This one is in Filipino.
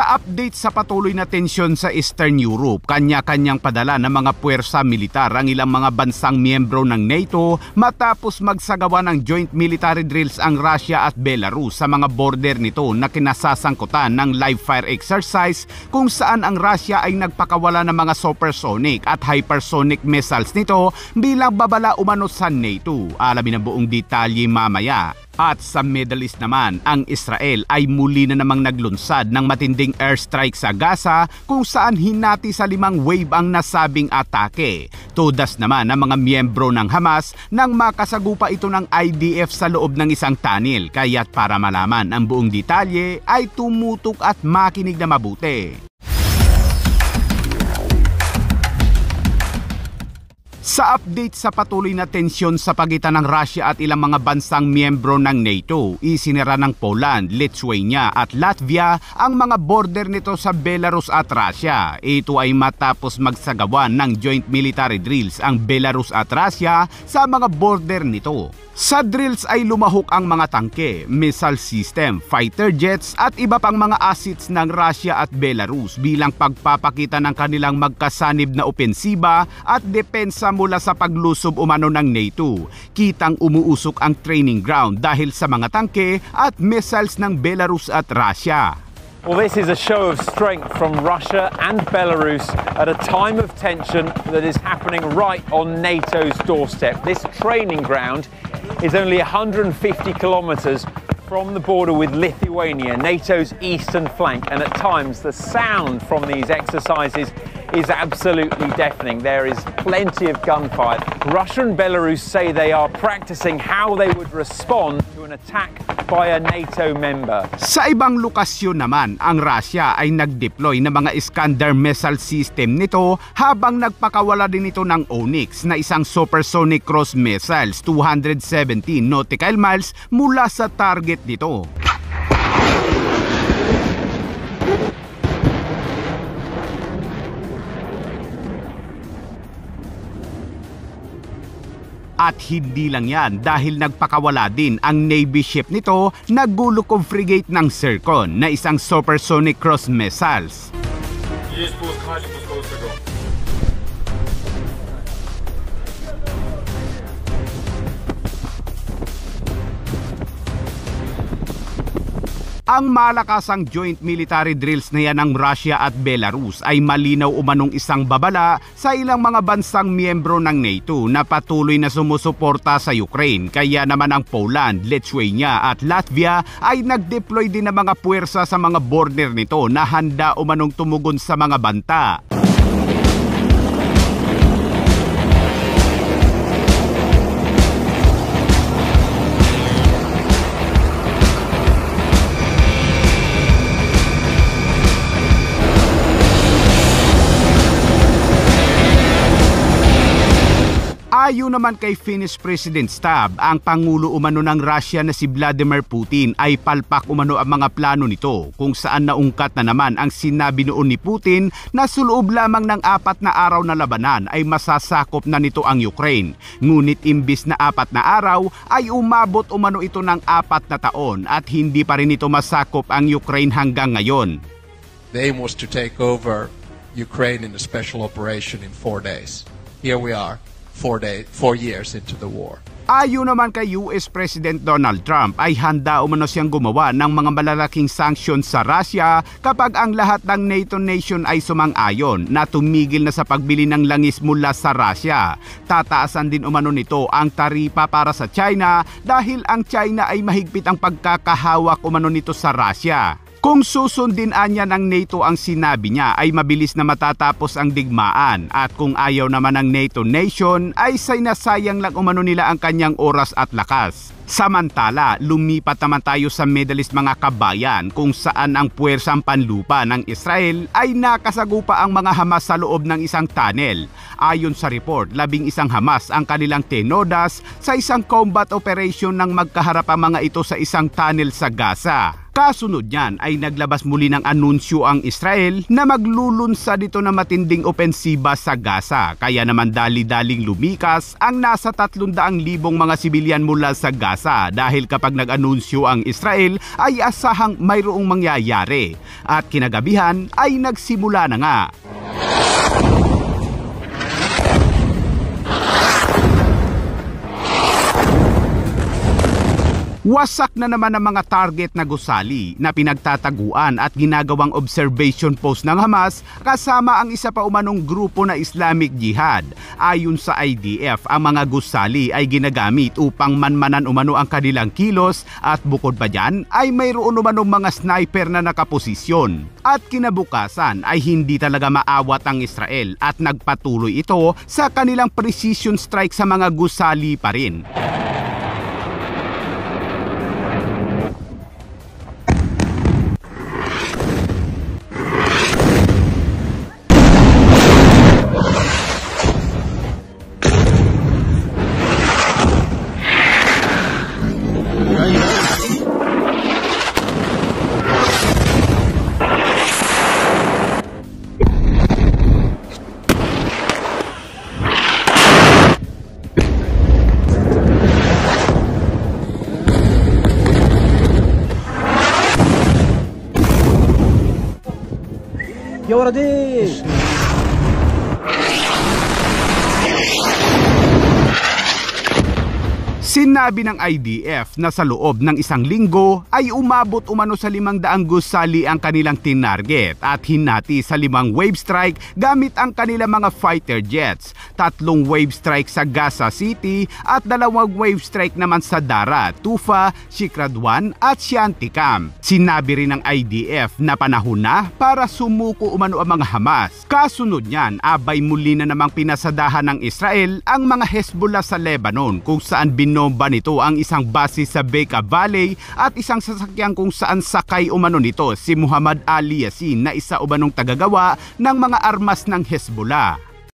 Sa update sa patuloy na tensyon sa Eastern Europe, kanya-kanyang padala ng mga puwersa militar ang ilang mga bansang miyembro ng NATO matapos magsagawa ng joint military drills ang Russia at Belarus sa mga border nito na kinasasangkutan ng live fire exercise kung saan ang Russia ay nagpakawala ng mga supersonic at hypersonic missiles nito bilang babala umano sa NATO. Alamin ang buong detalye mamaya. At sa Middle East naman, ang Israel ay muli na namang naglunsad ng matinding airstrike sa Gaza kung saan hinati sa 5 wave ang nasabing atake. Todas naman ang mga miyembro ng Hamas nang makasagupa ito ng IDF sa loob ng isang tunnel. Kaya't para malaman ang buong detalye ay tumutok at makinig na mabuti. Sa update sa patuloy na tensyon sa pagitan ng Russia at ilang mga bansang miyembro ng NATO, isinira ng Poland, Lithuania at Latvia ang mga border nito sa Belarus at Russia. Ito ay matapos magsagawa ng joint military drills ang Belarus at Russia sa mga border nito. Sa drills ay lumahok ang mga tangke, missile system, fighter jets at iba pang mga assets ng Russia at Belarus bilang pagpapakita ng kanilang magkasanib na opensiba at depensa mula sa paglusob umano ng NATO. Kitang umuusok ang training ground dahil sa mga tangke at missiles ng Belarus at Russia. Well, this is a show of strength from Russia and Belarus at a time of tension that is happening right on NATO's doorstep. This training ground is only 150 kilometers from the border with Lithuania, NATO's eastern flank, and at times the sound from these exercises is absolutely deafening. There is plenty of gunfire. Russia and Belarus say they are practicing how they would respond to an attack by a NATO member. Sa ibang lokasyon naman, ang Russia ay nag-deploy ng mga Iskander missile system nito habang nagpakawala din ito ng Onyx na isang supersonic cross missiles 217 nautical miles mula sa target nito. At hindi lang yan dahil nagpakawala din ang Navy ship nito na Gulukov frigate ng Zircon na isang supersonic cross missiles. Ang malakasang joint military drills na yan ng Russia at Belarus ay malinaw umanong isang babala sa ilang mga bansang miyembro ng NATO na patuloy na sumusuporta sa Ukraine. Kaya naman ang Poland, Lithuania at Latvia ay nag-deploy din ng mga puwersa sa mga border nito na handa umanong tumugon sa mga banta. Ayon naman kay Finnish President Stab, ang Pangulo umano ng Russia na si Vladimir Putin ay palpak umano ang mga plano nito kung saan naungkat na naman ang sinabi noon ni Putin na suloob lamang ng 4 na araw na labanan ay masasakop na nito ang Ukraine. Ngunit imbis na 4 na araw ay umabot umano ito ng 4 na taon at hindi pa rin ito masakop ang Ukraine hanggang ngayon. The aim was to take over Ukraine in a special operation in 4 days. Here we are. 4 years into the war. Ayon naman kay US President Donald Trump ay handa umano siyang gumawa ng mga malalaking sanctions sa Russia kapag ang lahat ng NATO nation ay sumang-ayon na tumigil na sa pagbili ng langis mula sa Russia. Tataasan din umano nito ang taripa para sa China dahil ang China ay mahigpit ang pagkakahawak umano nito sa Russia. Kung susundin anya ng NATO ang sinabi niya ay mabilis na matatapos ang digmaan at kung ayaw naman ng NATO nation ay sinasayang lang umano nila ang kanyang oras at lakas. Samantala, lumipat naman tayo sa Middle East mga kabayan kung saan ang puwersang panlupa ng Israel ay nakasagupa ang mga Hamas sa loob ng isang tunnel. Ayon sa report, 11 Hamas ang kanilang tinodas sa isang combat operation nang magkaharap ang mga ito sa isang tunnel sa Gaza. Kasunod niyan ay naglabas muli ng anunsyo ang Israel na maglulunsad dito na matinding opensiba sa Gaza. Kaya naman dali-daling lumikas ang nasa 300,000 mga sibilyan mula sa Gaza dahil kapag nag-anunsyo ang Israel ay asahang mayroong mangyayari. At kinagabihan ay nagsimula na nga. Wasak na naman ang mga target na gusali na pinagtataguan at ginagawang observation post ng Hamas kasama ang isa pa umanong grupo na Islamic Jihad. Ayon sa IDF, ang mga gusali ay ginagamit upang manmanan umano ang kanilang kilos at bukod pa dyan ay mayroon umanong mga sniper na nakaposisyon. At kinabukasan ay hindi talaga maawat ang Israel at nagpatuloy ito sa kanilang precision strike sa mga gusali pa rin. يا ولدي Sinabi ng IDF na sa loob ng isang linggo ay umabot umano sa 500 gusali ang kanilang tinarget at hinati sa 5 wave strike gamit ang kanilang mga fighter jets, 3 wave strike sa Gaza City at 2 wave strike naman sa Dara, Tufa, Shikradwan at Shantikam. Sinabi rin ng IDF na panahon na para sumuko umano ang mga Hamas. Kasunod niyan, abay muli na namang pinasadahan ng Israel ang mga Hezbollah sa Lebanon kung saan binomba nito ang isang base sa Bekaa Valley at isang sasakyan kung saan sakay umano nito si Muhammad Ali Yassin na isa umanong tagagawa ng mga armas ng Hezbollah.